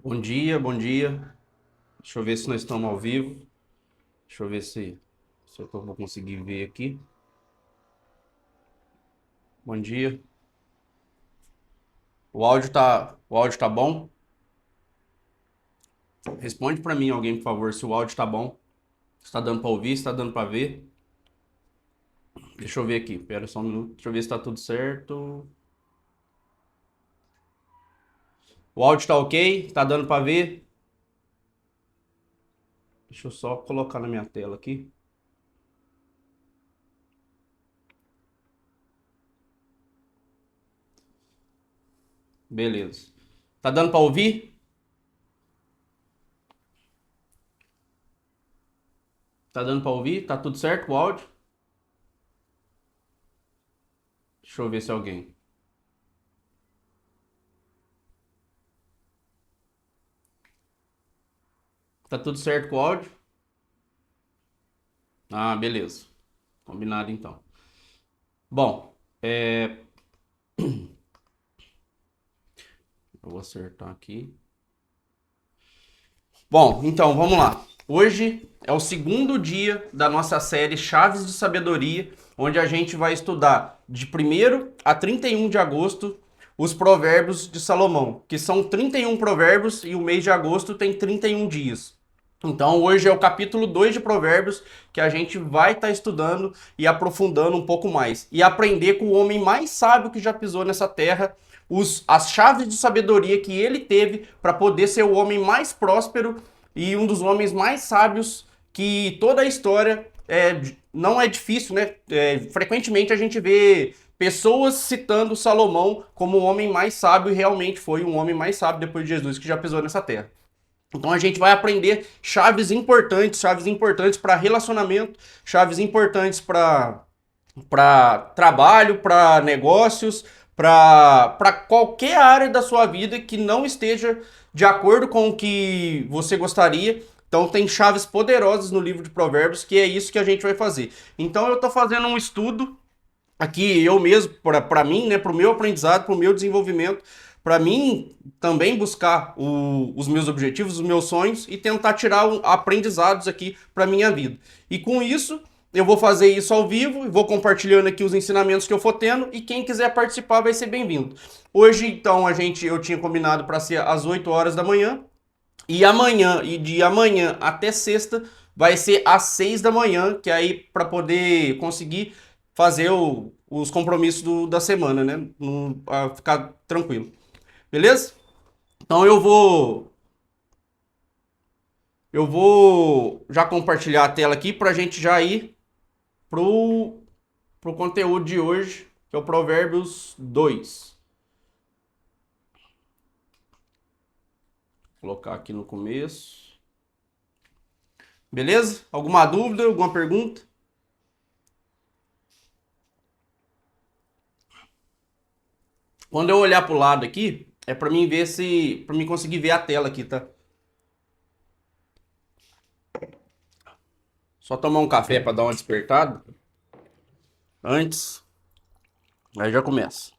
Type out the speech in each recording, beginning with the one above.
Bom dia, bom dia. Deixa eu ver se nós estamos ao vivo. Deixa eu ver se eu vou conseguir ver aqui. Bom dia. O áudio tá bom? Responde para mim alguém, por favor, se o áudio tá bom. Se tá dando para ouvir, se tá dando para ver. Deixa eu ver aqui. Espera só um minuto. Deixa eu ver se tá tudo certo. O áudio tá ok? Tá dando para ver? Deixa eu só colocar na minha tela aqui. Beleza. Tá dando para ouvir? Tá dando para ouvir? Tá tudo certo o áudio? Deixa eu ver se alguém. Tá tudo certo com o áudio? Ah, beleza. Combinado então. Bom, eu vou acertar aqui. Bom, então vamos lá. Hoje é o segundo dia da nossa série Chaves de Sabedoria, onde a gente vai estudar de 1º a 31 de agosto os provérbios de Salomão, que são 31 provérbios e o mês de agosto tem 31 dias. Então hoje é o capítulo 2 de Provérbios que a gente vai estar estudando e aprofundando um pouco mais. E aprender com o homem mais sábio que já pisou nessa terra, as chaves de sabedoria que ele teve para poder ser o homem mais próspero e um dos homens mais sábios que toda a história não é difícil, né? Frequentemente a gente vê pessoas citando Salomão como o homem mais sábio e realmente foi um homem mais sábio depois de Jesus que já pisou nessa terra. Então a gente vai aprender chaves importantes para relacionamento, chaves importantes para trabalho, para negócios, para qualquer área da sua vida que não esteja de acordo com o que você gostaria. Então tem chaves poderosas no livro de Provérbios, que é isso que a gente vai fazer. Então eu estou fazendo um estudo aqui eu mesmo, para mim, né, para o meu aprendizado, para o meu desenvolvimento, para mim também buscar os meus objetivos, os meus sonhos e tentar tirar aprendizados aqui para minha vida. E com isso, eu vou fazer isso ao vivo, vou compartilhando aqui os ensinamentos que eu for tendo e quem quiser participar vai ser bem-vindo. Hoje, então, eu tinha combinado para ser às 8 horas da manhã e de amanhã até sexta vai ser às 6 da manhã, que aí para poder conseguir fazer os compromissos da semana, né? Pra ficar tranquilo. Beleza? Então eu vou já compartilhar a tela aqui para a gente já ir pro, pro conteúdo de hoje, que é o Provérbios 2. Vou colocar aqui no começo. Beleza? Alguma dúvida, alguma pergunta? Quando eu olhar pro lado aqui, é para mim ver se, para mim conseguir ver a tela aqui, tá? Só tomar um café para dar uma despertada antes, aí já começa.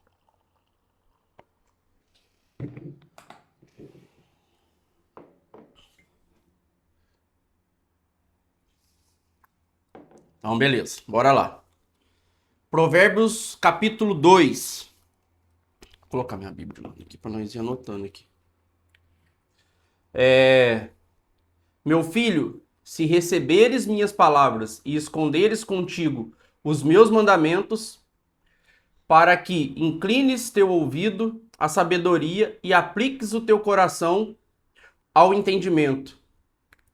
Então, beleza, bora lá. Provérbios capítulo 2. Vou colocar minha Bíblia de novo aqui para nós ir anotando aqui. Meu filho, se receberes minhas palavras e esconderes contigo os meus mandamentos, para que inclines teu ouvido à sabedoria e apliques o teu coração ao entendimento.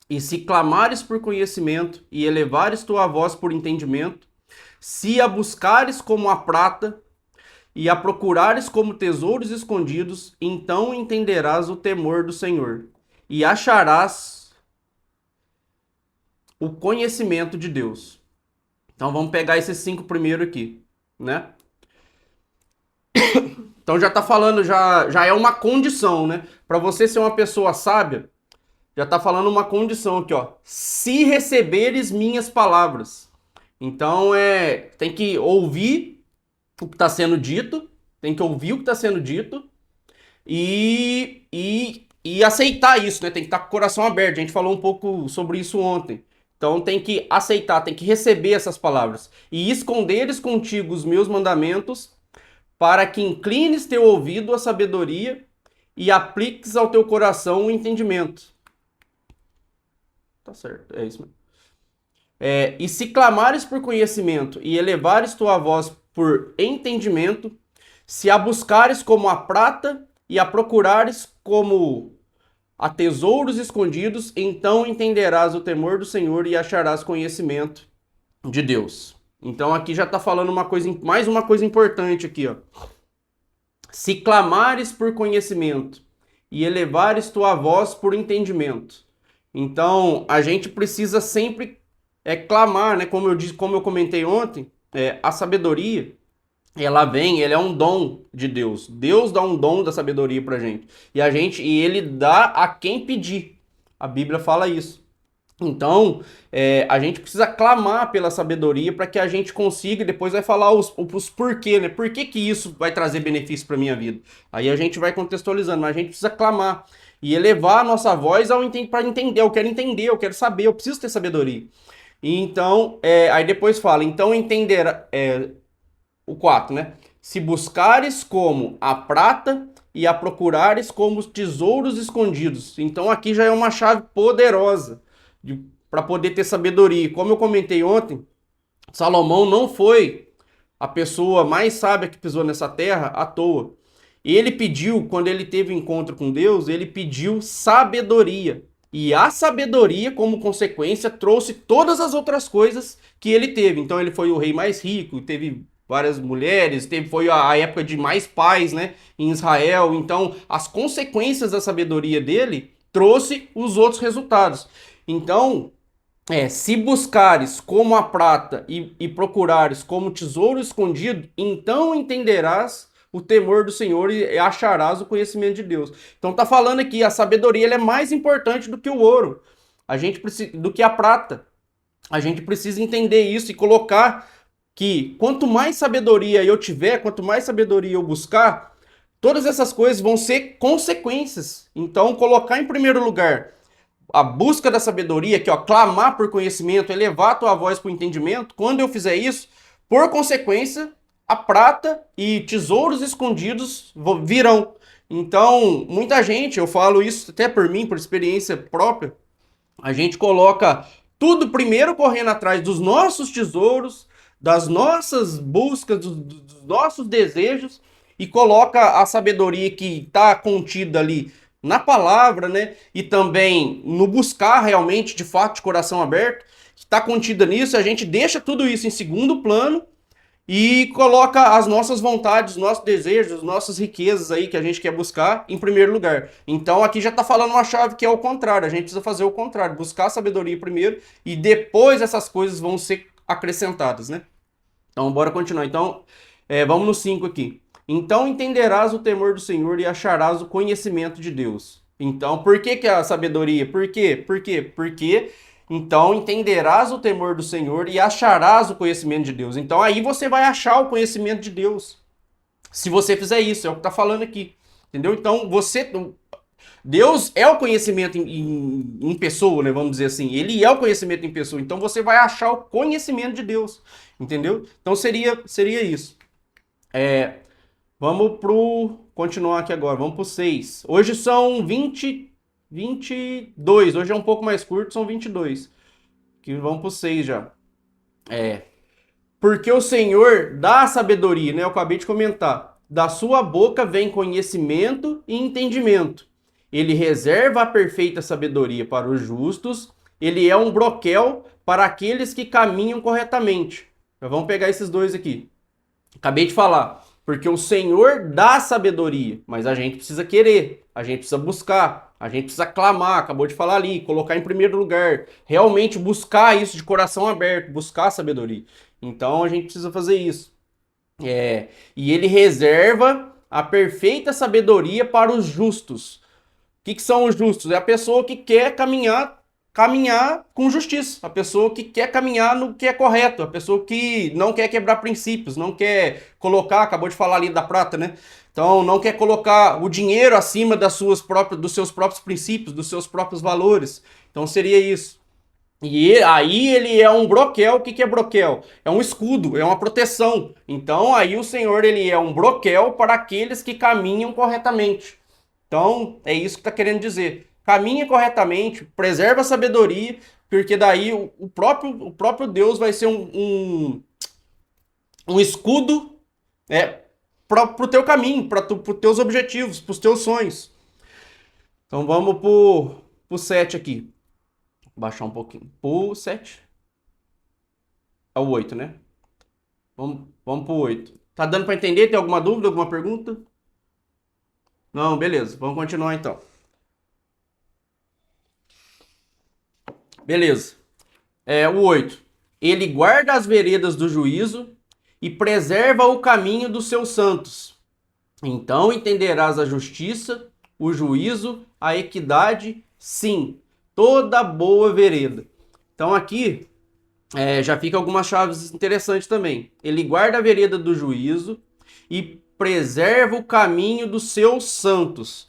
E se clamares por conhecimento e elevares tua voz por entendimento, se a buscares como a prata e a procurares como tesouros escondidos, então entenderás o temor do Senhor e acharás o conhecimento de Deus. Então vamos pegar esses 5 primeiro aqui, né? Então já tá falando, já é uma condição, né? Para você ser uma pessoa sábia, já tá falando uma condição aqui, ó. Se receberes minhas palavras. Então tem que ouvir o que está sendo dito, tem que ouvir o que está sendo dito e e aceitar isso, né? Tem que estar com o coração aberto. A gente falou um pouco sobre isso ontem. Então tem que aceitar, tem que receber essas palavras. E esconderes contigo os meus mandamentos, para que inclines teu ouvido à sabedoria e apliques ao teu coração o entendimento. Tá certo, é isso mesmo. E se clamares por conhecimento e elevares tua voz por entendimento, se a buscares como a prata e a procurares como a tesouros escondidos, então entenderás o temor do Senhor e acharás conhecimento de Deus. Então aqui já está falando mais uma coisa importante aqui, ó. Se clamares por conhecimento e elevares tua voz por entendimento. Então a gente precisa sempre clamar, né? Como eu comentei ontem, a sabedoria ela é um dom de Deus. Deus dá um dom da sabedoria pra gente. E ele dá a quem pedir. A Bíblia fala isso. Então, a gente precisa clamar pela sabedoria para que a gente consiga, e depois vai falar os porquê, né? Por que que isso vai trazer benefício para minha vida? Aí a gente vai contextualizando, mas a gente precisa clamar e elevar a nossa voz para entender. Eu quero saber, eu preciso ter sabedoria. E então, aí depois fala, então entenderá, o 4, né? Se buscares como a prata e a procurares como os tesouros escondidos. Então aqui já é uma chave poderosa para poder ter sabedoria. Como eu comentei ontem, Salomão não foi a pessoa mais sábia que pisou nessa terra à toa. Ele pediu, quando ele teve encontro com Deus, ele pediu sabedoria. E a sabedoria, como consequência, trouxe todas as outras coisas que ele teve. Então ele foi o rei mais rico, teve várias mulheres, foi a época de mais paz, né, em Israel. Então as consequências da sabedoria dele trouxe os outros resultados. Então, se buscares como a prata e procurares como tesouro escondido, então entenderás o temor do Senhor e acharás o conhecimento de Deus. Então tá falando aqui, a sabedoria ela é mais importante do que o ouro, do que a prata. A gente precisa entender isso e colocar que quanto mais sabedoria eu tiver, quanto mais sabedoria eu buscar, todas essas coisas vão ser consequências. Então colocar em primeiro lugar a busca da sabedoria, que clamar por conhecimento, elevar a tua voz para o entendimento, quando eu fizer isso, por consequência, a prata e tesouros escondidos virão. Então, muita gente, eu falo isso até por mim, por experiência própria, a gente coloca tudo primeiro correndo atrás dos nossos tesouros, das nossas buscas, dos nossos desejos, e coloca a sabedoria que está contida ali na palavra, né? E também no buscar realmente, de fato, de coração aberto, que está contida nisso, a gente deixa tudo isso em segundo plano e coloca as nossas vontades, os nossos desejos, as nossas riquezas aí que a gente quer buscar em primeiro lugar. Então aqui já está falando uma chave que é o contrário, a gente precisa fazer o contrário, buscar a sabedoria primeiro e depois essas coisas vão ser acrescentadas, né? Então bora continuar. Então vamos no 5 aqui. Então entenderás o temor do Senhor e acharás o conhecimento de Deus. Então, por que a sabedoria? Por quê? Porque então entenderás o temor do Senhor e acharás o conhecimento de Deus. Então aí você vai achar o conhecimento de Deus. Se você fizer isso, é o que está falando aqui. Entendeu? Então Deus é o conhecimento em pessoa, né? Vamos dizer assim. Ele é o conhecimento em pessoa. Então você vai achar o conhecimento de Deus. Entendeu? Então seria isso. Vamos continuar aqui agora, vamos pro 6. Hoje são 22, hoje é um pouco mais curto, são 22. Vamos pro 6 já. Porque o Senhor dá a sabedoria, né? Eu acabei de comentar. Da sua boca vem conhecimento e entendimento. Ele reserva a perfeita sabedoria para os justos. Ele é um broquel para aqueles que caminham corretamente. Então, vamos pegar esses dois aqui. Acabei de falar. Porque o Senhor dá sabedoria, mas a gente precisa querer, a gente precisa buscar, a gente precisa clamar, acabou de falar ali, colocar em primeiro lugar, realmente buscar isso de coração aberto, buscar a sabedoria. Então a gente precisa fazer isso. E ele reserva a perfeita sabedoria para os justos. O que são os justos? É a pessoa que quer caminhar caminhar com justiça, a pessoa que quer caminhar no que é correto, a pessoa que não quer quebrar princípios, não quer colocar, acabou de falar ali da prata, né? Então não quer colocar o dinheiro acima dos seus próprios princípios, dos seus próprios valores. Então seria isso. E aí ele é um broquel. O que que é broquel? É um escudo, é uma proteção. Então aí o Senhor ele é um broquel para aqueles que caminham corretamente. Então é isso que está querendo dizer. Caminha corretamente, preserva a sabedoria, porque daí o próprio Deus vai ser um escudo, para o teu caminho, para os teus objetivos, para os teus sonhos. Então vamos pro 7 aqui. Vou baixar um pouquinho. Pro 7. É o 8, né? Vamos pro 8. Tá dando para entender? Tem alguma dúvida, alguma pergunta? Não, beleza. Vamos continuar então. Beleza. O 8. Ele guarda as veredas do juízo e preserva o caminho dos seus santos. Então entenderás a justiça, o juízo, a equidade, sim, toda boa vereda. Então aqui já fica algumas chaves interessantes também. Ele guarda a vereda do juízo e preserva o caminho dos seus santos.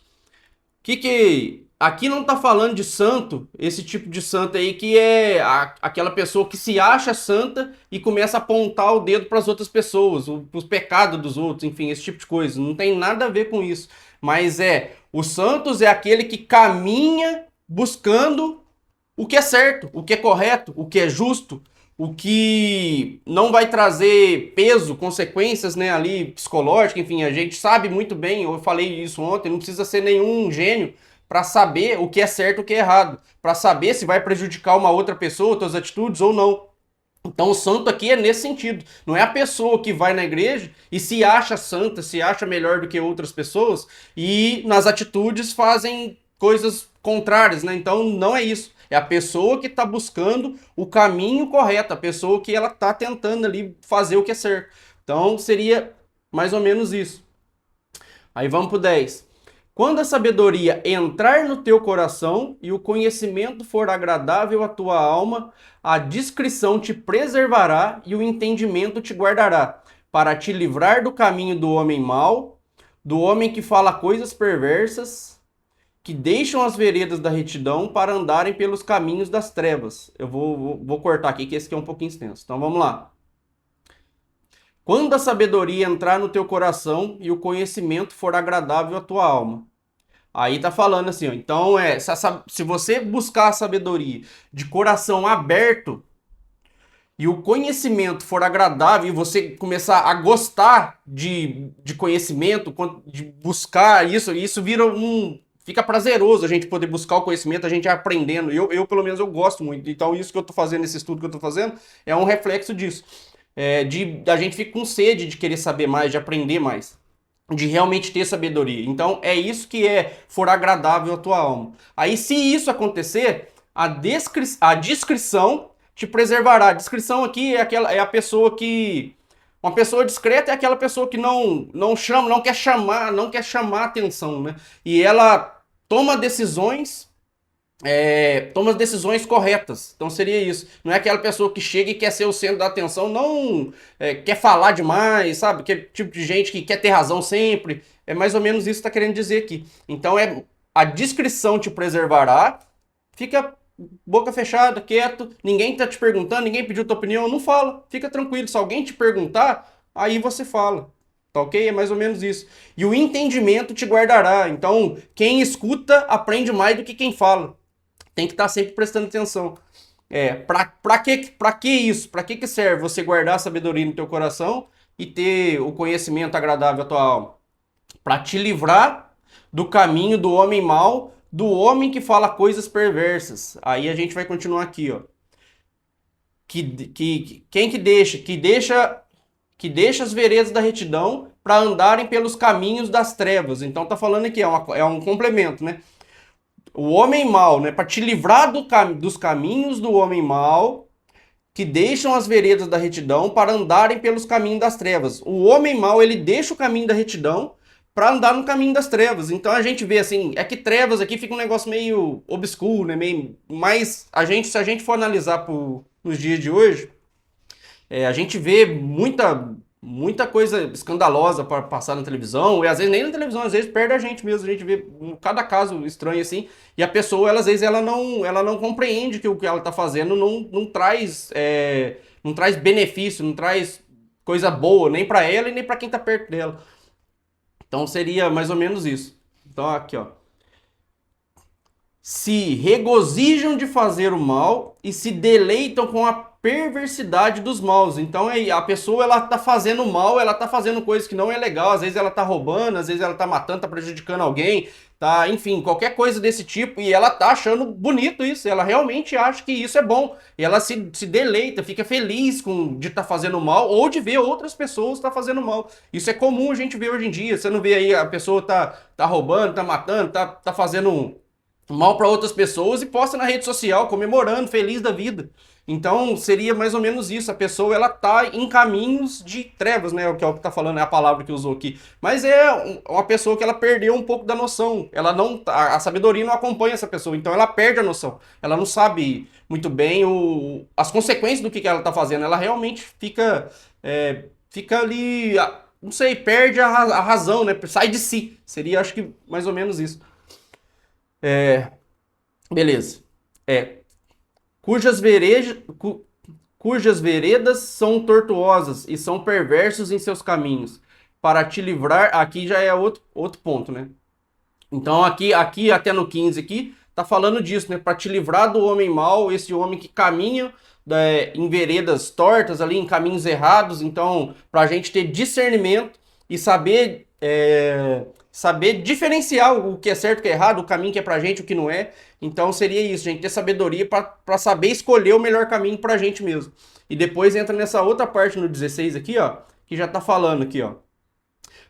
Aqui não está falando de santo, esse tipo de santo aí que é aquela pessoa que se acha santa e começa a apontar o dedo para as outras pessoas, os pecados dos outros, enfim, esse tipo de coisa. Não tem nada a ver com isso. Mas os santos é aquele que caminha buscando o que é certo, o que é correto, o que é justo, o que não vai trazer peso, consequências, né, ali psicológicas, enfim, a gente sabe muito bem, eu falei isso ontem, não precisa ser nenhum gênio para saber o que é certo e o que é errado, para saber se vai prejudicar uma outra pessoa, suas atitudes ou não. Então o santo aqui é nesse sentido, não é a pessoa que vai na igreja e se acha santa, se acha melhor do que outras pessoas e nas atitudes fazem coisas contrárias, né? Então não é isso. É a pessoa que está buscando o caminho correto, a pessoa que ela está tentando ali fazer o que é certo. Então seria mais ou menos isso. Aí vamos pro 10. Quando a sabedoria entrar no teu coração e o conhecimento for agradável à tua alma, a discrição te preservará e o entendimento te guardará, para te livrar do caminho do homem mau, do homem que fala coisas perversas, que deixam as veredas da retidão para andarem pelos caminhos das trevas. Eu vou cortar aqui, que esse aqui é um pouquinho extenso. Então vamos lá. Quando a sabedoria entrar no teu coração e o conhecimento for agradável à tua alma. Aí tá falando assim, ó, então se você buscar a sabedoria de coração aberto e o conhecimento for agradável e você começar a gostar de conhecimento, de buscar isso vira fica prazeroso a gente poder buscar o conhecimento, a gente aprendendo. Pelo menos, eu gosto muito. Então, isso que eu tô fazendo, esse estudo que eu tô fazendo, é um reflexo disso. A gente fica com sede de querer saber mais, de aprender mais, de realmente ter sabedoria. Então, é isso que for agradável à tua alma. Aí, se isso acontecer, a discrição te preservará. A discrição aqui é a pessoa que... Uma pessoa discreta é aquela pessoa que não quer chamar atenção, né? E ela toma decisões corretas. Então seria isso. Não é aquela pessoa que chega e quer ser o centro da atenção, não quer falar demais, sabe? Que é tipo de gente que quer ter razão sempre. É mais ou menos isso que está querendo dizer aqui. Então a discrição te preservará, fica boca fechada, quieto, ninguém tá te perguntando, ninguém pediu tua opinião, não fala, fica tranquilo. Se alguém te perguntar, aí você fala. Tá ok? É mais ou menos isso. E o entendimento te guardará. Então, quem escuta aprende mais do que quem fala. Tem que estar sempre prestando atenção. Pra que isso? Pra que serve você guardar a sabedoria no teu coração e ter o conhecimento agradável à tua alma? Pra te livrar do caminho do homem mau, do homem que fala coisas perversas. Aí a gente vai continuar aqui, ó. Quem que deixa as veredas da retidão para andarem pelos caminhos das trevas. Então tá falando aqui, é um complemento, né? O homem mau, né? Para te livrar dos caminhos do homem mau, que deixam as veredas da retidão para andarem pelos caminhos das trevas. O homem mau, ele deixa o caminho da retidão para andar no caminho das trevas. Então a gente vê assim, é que trevas aqui fica um negócio meio obscuro, né? Meio, mas se a gente for analisar nos dias de hoje, a gente vê muita coisa escandalosa para passar na televisão, e às vezes nem na televisão, às vezes perde a gente mesmo, a gente vê cada caso estranho assim, e a pessoa, ela, às vezes, ela não compreende que o que ela está fazendo não traz, não traz benefício, não traz coisa boa, nem para ela e nem para quem está perto dela. Então seria mais ou menos isso. Então aqui, ó. Se regozijam de fazer o mal e se deleitam com a perversidade dos maus. Então a pessoa, ela tá fazendo mal, ela tá fazendo coisas que não é legal, às vezes ela tá roubando, às vezes ela tá matando, tá prejudicando alguém, tá, enfim, qualquer coisa desse tipo, e ela tá achando bonito isso, ela realmente acha que isso é bom, e ela se deleita, fica feliz de estar fazendo mal ou de ver outras pessoas tá fazendo mal. Isso é comum a gente ver hoje em dia. Você não vê aí a pessoa tá roubando, tá matando, tá fazendo mal para outras pessoas e posta na rede social comemorando, feliz da vida. Então seria mais ou menos isso. A pessoa, ela tá em caminhos de trevas, né? Que é o que tá falando, é a palavra que usou aqui. Mas é uma pessoa que ela perdeu um pouco da noção. Ela não, a sabedoria não acompanha essa pessoa, então ela perde a noção. Ela não sabe muito bem as consequências do que ela tá fazendo. Ela realmente fica ali, não sei, perde a razão, né? Sai de si. Seria, acho que mais ou menos isso. Beleza. É, cujas veredas, cujas veredas são tortuosas e são perversos em seus caminhos. Para te livrar, aqui já é outro ponto, né? Então aqui até no 15 aqui, tá falando disso, né? Para te livrar do homem mau, esse homem que caminha em veredas tortas ali, em caminhos errados. Então, para a gente ter discernimento e saber diferenciar o que é certo, o que é errado, o caminho que é pra gente, o que não é. Então seria isso, gente, ter sabedoria para saber escolher o melhor caminho pra gente mesmo. E depois entra nessa outra parte no 16 aqui, ó, que já tá falando aqui, ó,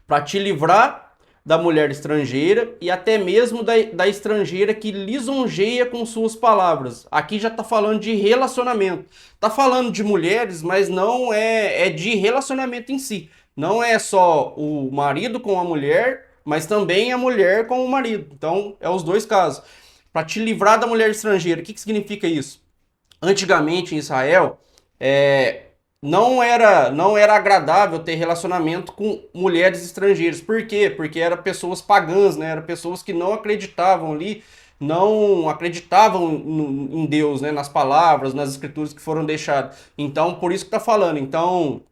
para te livrar da mulher estrangeira e até mesmo da estrangeira que lisonjeia com suas palavras. Aqui já tá falando de relacionamento. Tá falando de mulheres, mas não é de relacionamento em si. Não é só o marido com a mulher, mas também a mulher com o marido. Então, é os dois casos. Para te livrar da mulher estrangeira, o que significa isso? Antigamente em Israel, não era agradável ter relacionamento com mulheres estrangeiras. Por quê? Porque eram pessoas pagãs, né? Eram pessoas que não acreditavam ali, não acreditavam em Deus, né? Nas palavras, nas escrituras que foram deixadas. Então, por isso que está falando. Então,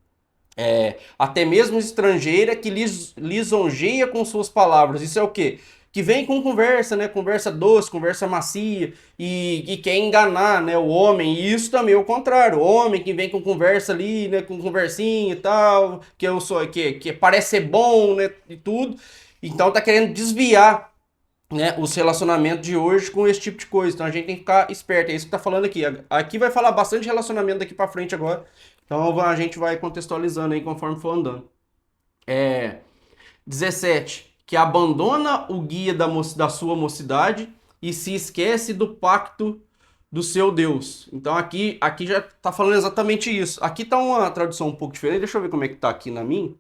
até mesmo estrangeira que lisonjeia com suas palavras. Isso é o quê? Que vem com conversa, né? Conversa doce, conversa macia e quer enganar, né, o homem. E isso também é o contrário. O homem que vem com conversa ali, né, com conversinha e tal, que parece ser bom, né, e tudo. Então tá querendo desviar, né, os relacionamentos de hoje com esse tipo de coisa. Então a gente tem que ficar esperto. É isso que tá falando aqui. Aqui vai falar bastante relacionamento daqui para frente agora. Então a gente vai contextualizando aí conforme for andando. 17. Que abandona o guia da sua mocidade e se esquece do pacto do seu Deus. Então aqui já tá falando exatamente isso. Aqui tá uma tradução um pouco diferente. Deixa eu ver como é que tá aqui na minha.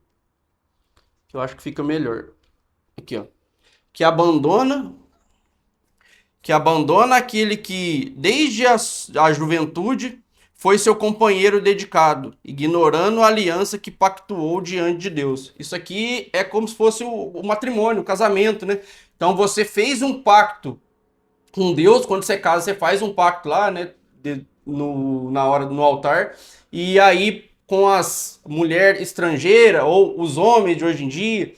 Que eu acho que fica melhor. Aqui, ó. Que abandona aquele que desde a juventude foi seu companheiro dedicado, ignorando a aliança que pactuou diante de Deus. Isso aqui é como se fosse o matrimônio, o casamento, né? Então você fez um pacto com Deus, quando você casa, você faz um pacto lá, né? Na hora, no altar, e aí com as mulheres estrangeiras ou os homens de hoje em dia,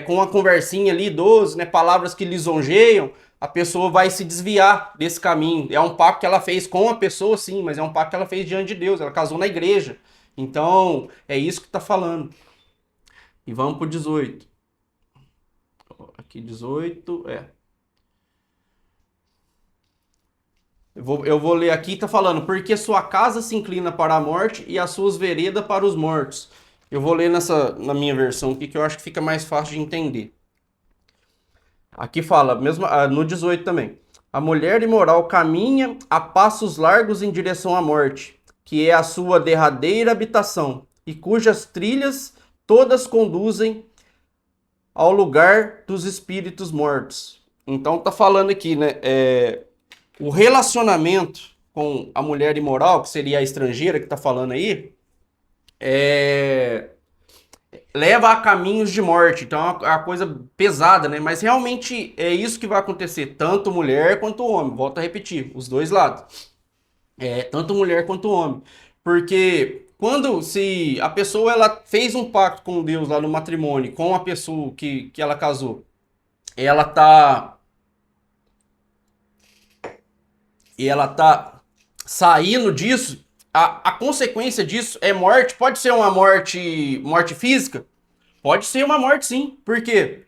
com uma conversinha ali, doce, né? Palavras que lisonjeiam, a pessoa vai se desviar desse caminho. É um pacto que ela fez com a pessoa, sim, mas é um pacto que ela fez diante de Deus. Ela casou na igreja. Então, é isso que está falando. E vamos para o 18. Aqui, 18, Eu vou ler aqui, está falando, porque sua casa se inclina para a morte e as suas veredas para os mortos. Eu vou ler na minha versão aqui, que eu acho que fica mais fácil de entender. Aqui fala, mesmo no 18 também. A mulher imoral caminha a passos largos em direção à morte, que é a sua derradeira habitação, e cujas trilhas todas conduzem ao lugar dos espíritos mortos. Então tá falando aqui, né? O relacionamento com a mulher imoral, que seria a estrangeira que tá falando aí, leva a caminhos de morte. Então é uma coisa pesada, né? Mas realmente é isso que vai acontecer, tanto mulher quanto homem. Volto a repetir, os dois lados. Tanto mulher quanto homem. Porque se a pessoa ela fez um pacto com Deus lá no matrimônio, com a pessoa que ela casou, ela tá ela tá saindo disso, a consequência disso é morte. Pode ser uma morte física? Pode ser uma morte, sim. Por quê?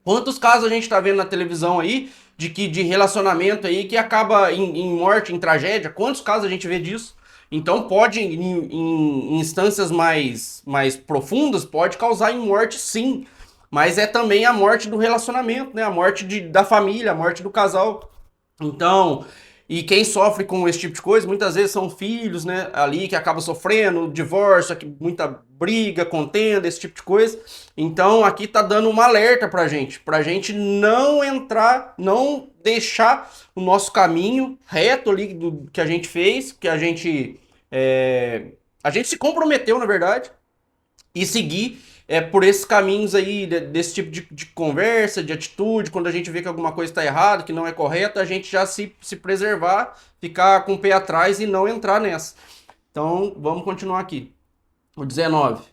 Quantos casos a gente tá vendo na televisão aí de relacionamento aí que acaba em morte, em tragédia? Quantos casos a gente vê disso? Então pode, em instâncias mais profundas, pode causar em morte, sim. Mas é também a morte do relacionamento, né? A morte da família, a morte do casal. Então, e quem sofre com esse tipo de coisa, muitas vezes são filhos, né, ali que acabam sofrendo, divórcio, muita briga, contenda, esse tipo de coisa. Então, aqui tá dando um alerta pra gente não entrar, não deixar o nosso caminho reto ali do que a gente fez, que a gente se comprometeu, na verdade, e seguir por esses caminhos aí, desse tipo de conversa, de atitude, quando a gente vê que alguma coisa está errada, que não é correta, a gente já se preservar, ficar com o pé atrás e não entrar nessa. Então, vamos continuar aqui. O 19.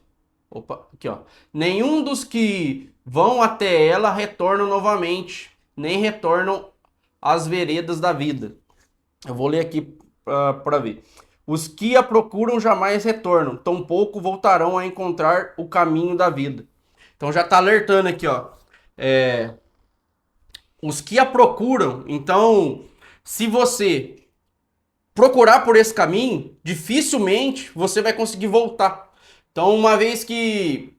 Opa, aqui ó. Nenhum dos que vão até ela retornam novamente, nem retornam às veredas da vida. Eu vou ler aqui para ver. Os que a procuram jamais retornam, tampouco voltarão a encontrar o caminho da vida. Então já está alertando aqui, ó. Os que a procuram, então, se você procurar por esse caminho, dificilmente você vai conseguir voltar. Então, uma vez que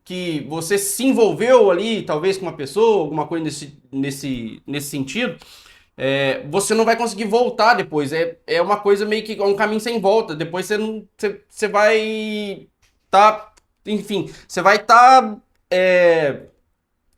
você se envolveu ali, talvez com uma pessoa, alguma coisa nesse sentido, você não vai conseguir voltar depois. É uma coisa meio que um caminho sem volta. Depois você vai enfim, você vai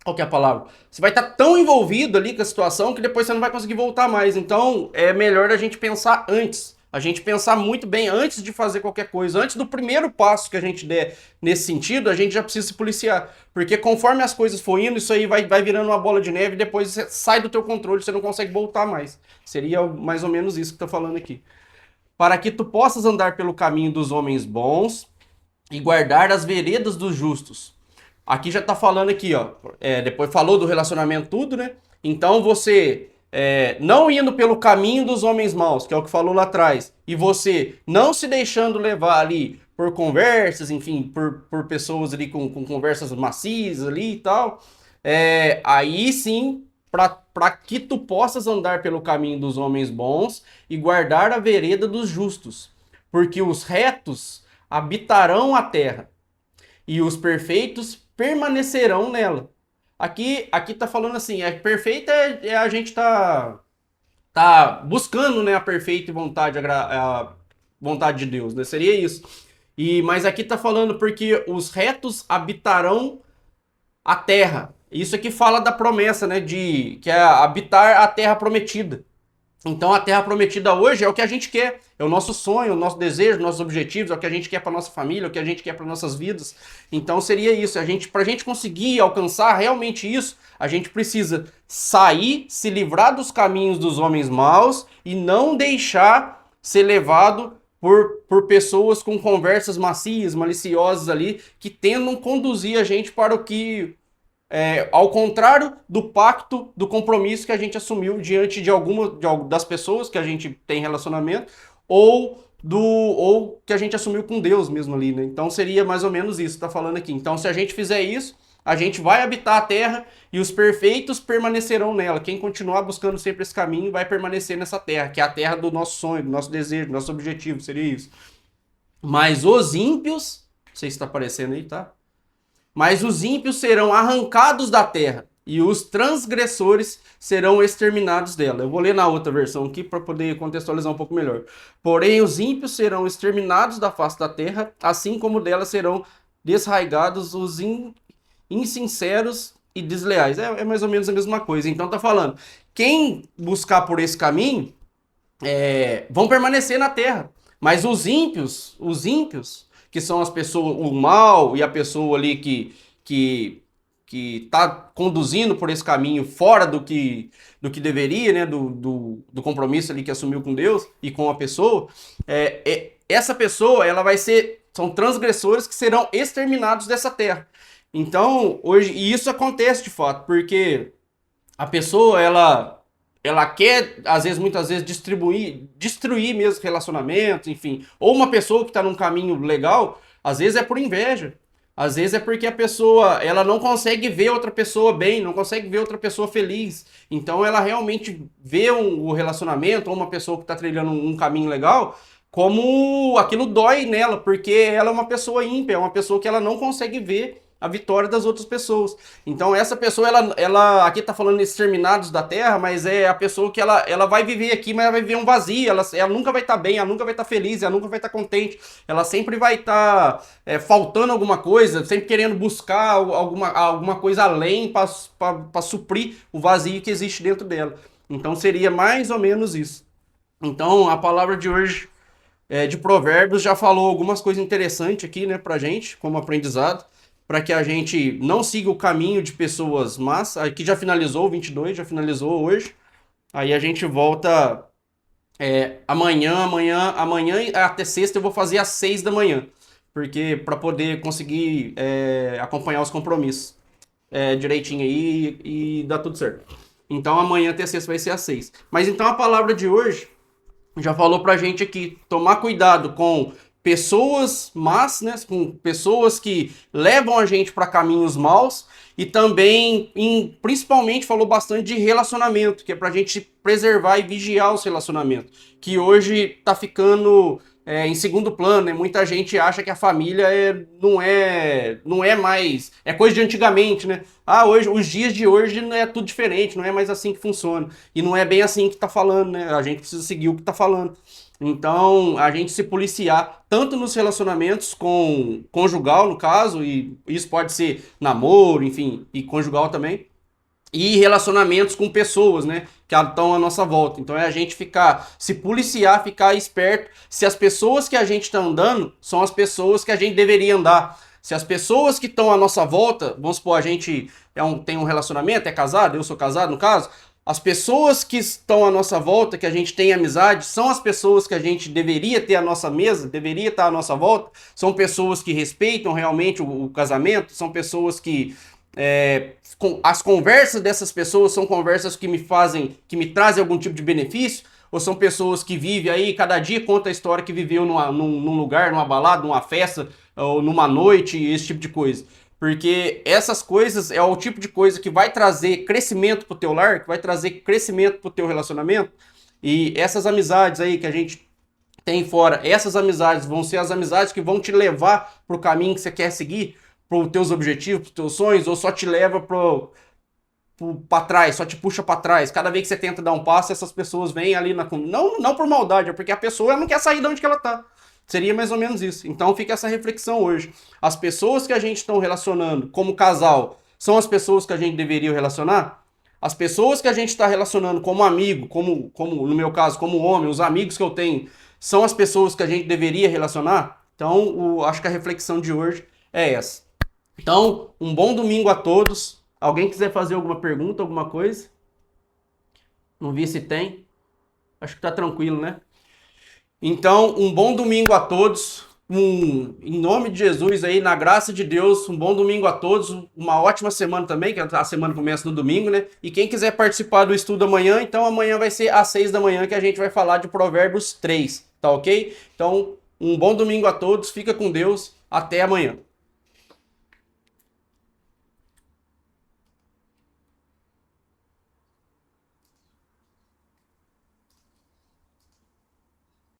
qual que é a palavra? Você vai estar tão envolvido ali com a situação que depois você não vai conseguir voltar mais. Então é melhor a gente pensar antes. A gente pensar muito bem antes de fazer qualquer coisa. Antes do primeiro passo que a gente der nesse sentido, a gente já precisa se policiar. Porque conforme as coisas for indo, isso aí vai virando uma bola de neve e depois você sai do teu controle, você não consegue voltar mais. Seria mais ou menos isso que tá falando aqui. Para que tu possas andar pelo caminho dos homens bons e guardar as veredas dos justos. Aqui já tá falando aqui, ó. Depois falou do relacionamento tudo, né? Então você não indo pelo caminho dos homens maus, que é o que falou lá atrás, e você não se deixando levar ali por conversas, enfim, por pessoas ali com conversas macias ali e tal, aí sim, para que tu possas andar pelo caminho dos homens bons e guardar a vereda dos justos, porque os retos habitarão a terra e os perfeitos permanecerão nela. Aqui tá falando assim, perfeita a gente tá buscando, né, a perfeita vontade, a vontade de Deus, né? Seria isso. Mas aqui tá falando porque os retos habitarão a terra. Isso aqui fala da promessa, né, que é habitar a terra prometida. Então a terra prometida hoje é o que a gente quer, é o nosso sonho, o nosso desejo, nossos objetivos, é o que a gente quer para nossa família, é o que a gente quer para nossas vidas. Então seria isso, para a gente conseguir alcançar realmente isso, a gente precisa sair, se livrar dos caminhos dos homens maus e não deixar ser levado por pessoas com conversas macias, maliciosas ali, que tentam conduzir a gente para o que ao contrário do pacto, do compromisso que a gente assumiu diante das pessoas que a gente tem relacionamento, ou que a gente assumiu com Deus mesmo ali, né? Então seria mais ou menos isso que tá falando aqui. Então se a gente fizer isso, a gente vai habitar a terra e os perfeitos permanecerão nela. Quem continuar buscando sempre esse caminho vai permanecer nessa terra, que é a terra do nosso sonho, do nosso desejo, do nosso objetivo, seria isso. Mas os ímpios, não sei se tá aparecendo aí, tá? Mas os ímpios serão arrancados da terra e os transgressores serão exterminados dela. Eu vou ler na outra versão aqui para poder contextualizar um pouco melhor. Porém, os ímpios serão exterminados da face da terra, assim como dela serão desraigados os insinceros e desleais. É mais ou menos a mesma coisa. Então tá falando, quem buscar por esse caminho vão permanecer na terra. Mas os ímpios, que são as pessoas, o mal e a pessoa ali que está conduzindo por esse caminho fora do que deveria, né, do compromisso ali que assumiu com Deus e com a pessoa, essa pessoa, ela vai ser, são transgressores que serão exterminados dessa terra. Então, hoje, e isso acontece de fato, porque a pessoa, ela quer, às vezes, muitas vezes, destruir mesmo relacionamentos, enfim. Ou uma pessoa que está num caminho legal, às vezes é por inveja. Às vezes é porque a pessoa, ela não consegue ver outra pessoa bem, não consegue ver outra pessoa feliz. Então ela realmente vê o relacionamento, ou uma pessoa que está trilhando um caminho legal, como aquilo dói nela, porque ela é uma pessoa ímpia, é uma pessoa que ela não consegue ver a vitória das outras pessoas. Então essa pessoa, ela aqui tá falando exterminados da terra, mas é a pessoa que ela vai viver aqui, mas ela vai viver um vazio, ela nunca vai estar bem, ela nunca vai estar feliz, ela nunca vai estar contente, ela sempre vai estar faltando alguma coisa, sempre querendo buscar alguma coisa além para suprir o vazio que existe dentro dela. Então seria mais ou menos isso. Então a palavra de hoje de Provérbios já falou algumas coisas interessantes aqui, né, pra gente, como aprendizado, para que a gente não siga o caminho de pessoas más. Aqui já finalizou o 22, já finalizou hoje. Aí a gente volta amanhã até sexta eu vou fazer às 6 da manhã, porque para poder conseguir acompanhar os compromissos direitinho aí e dar tudo certo. Então amanhã até sexta vai ser às 6. Mas então a palavra de hoje já falou pra gente aqui tomar cuidado com pessoas más, né, com pessoas que levam a gente para caminhos maus e também, principalmente, falou bastante de relacionamento, que é pra gente preservar e vigiar os relacionamentos, que hoje tá ficando em segundo plano, né? Muita gente acha que a família não é mais, é coisa de antigamente, né? Ah, hoje, os dias de hoje não é tudo diferente, não é mais assim que funciona. E não é bem assim que tá falando, né? A gente precisa seguir o que tá falando. Então, a gente se policiar tanto nos relacionamentos com conjugal, no caso, e isso pode ser namoro, enfim, e conjugal também, e relacionamentos com pessoas, né, que estão à nossa volta. Então é a gente se policiar, ficar esperto se as pessoas que a gente está andando são as pessoas que a gente deveria andar. Se as pessoas que estão à nossa volta, vamos supor, a gente tem um relacionamento, é casado, eu sou casado no caso, as pessoas que estão à nossa volta, que a gente tem amizade, são as pessoas que a gente deveria ter à nossa mesa, deveria estar à nossa volta, são pessoas que respeitam realmente o casamento, são pessoas que as conversas dessas pessoas são conversas que me trazem algum tipo de benefício, ou são pessoas que vivem aí, cada dia conta a história que viveu num lugar, numa balada, numa festa, ou numa noite, esse tipo de coisa. Porque essas coisas é o tipo de coisa que vai trazer crescimento pro teu lar, que vai trazer crescimento pro teu relacionamento. E essas amizades aí que a gente tem fora, essas amizades vão ser as amizades que vão te levar pro caminho que você quer seguir, pros teus objetivos, pros teus sonhos, ou só te leva para trás, só te puxa para trás. Cada vez que você tenta dar um passo, essas pessoas vêm ali não por maldade, é porque a pessoa não quer sair de onde que ela tá. Seria mais ou menos isso. Então fica essa reflexão hoje. As pessoas que a gente está relacionando como casal são as pessoas que a gente deveria relacionar? As pessoas que a gente está relacionando como amigo, como no meu caso, como homem, os amigos que eu tenho, são as pessoas que a gente deveria relacionar? Então, acho que a reflexão de hoje é essa. Então, um bom domingo a todos. Alguém quiser fazer alguma pergunta, alguma coisa? Não vi se tem. Acho que tá tranquilo, né? Então, um bom domingo a todos. Em nome de Jesus aí, na graça de Deus, um bom domingo a todos. Uma ótima semana também, que a semana começa no domingo, né? E quem quiser participar do estudo amanhã, então amanhã vai ser às 6 da manhã que a gente vai falar de Provérbios 3, tá ok? Então, um bom domingo a todos. Fica com Deus. Até amanhã.